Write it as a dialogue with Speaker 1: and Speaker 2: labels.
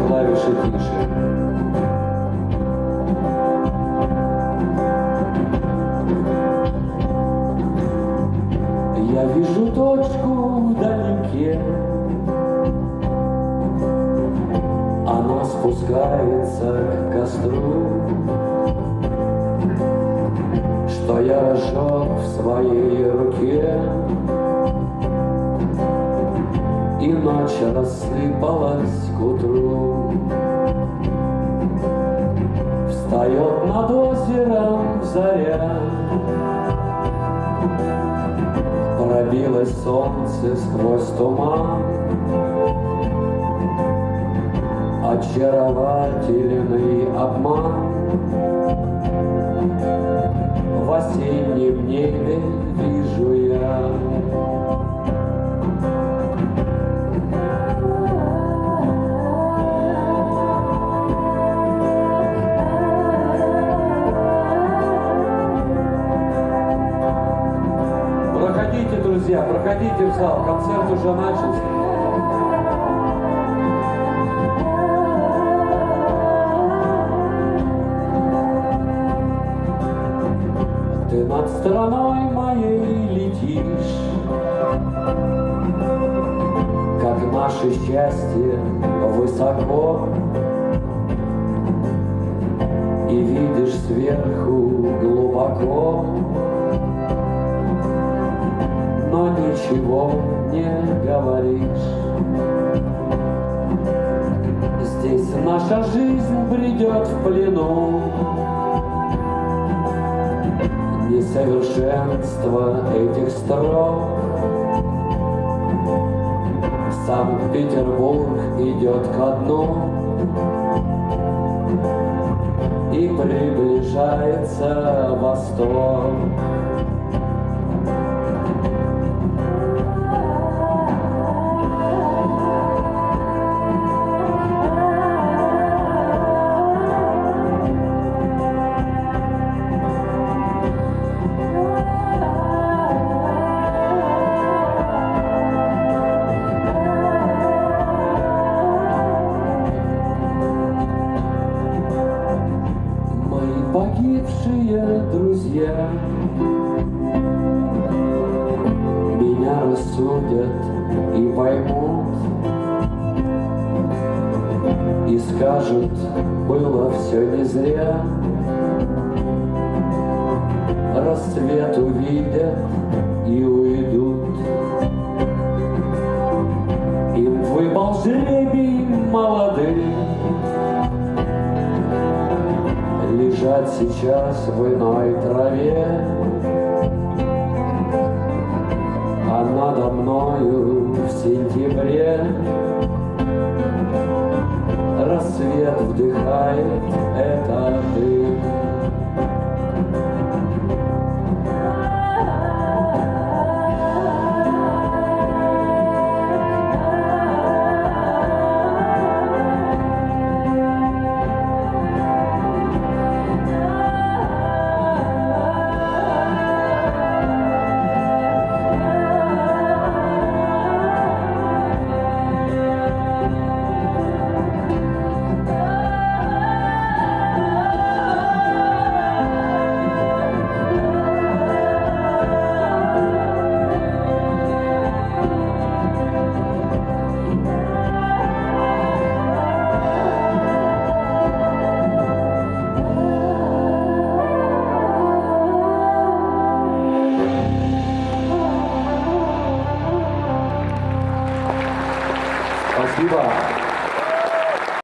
Speaker 1: клавиши тише. Я вижу точку вдалеке, она спускается к костру, что я разжег в своей руке, и ночь рассыпалась к утру. Встает над озером заря, пробилось солнце сквозь туман, очаровательный обман. В осеннем небе вижу я Проходите, друзья, проходите в зал, концерт уже начался. Ты над страной моей летишь, как наше счастье высоко, и видишь сверху глубоко, но ничего не говоришь. Здесь наша жизнь бредет в плену несовершенства этих строк. Санкт-Петербург идет ко дну, и приближается Восток. Погибшие друзья меня рассудят и поймут, и скажут, было все не зря. Рассвет увидят и уйдут. Им выпал жребий молодых лежать сейчас в иной траве, а надо мною в сентябре рассвет вдыхает этот дым. Спасибо.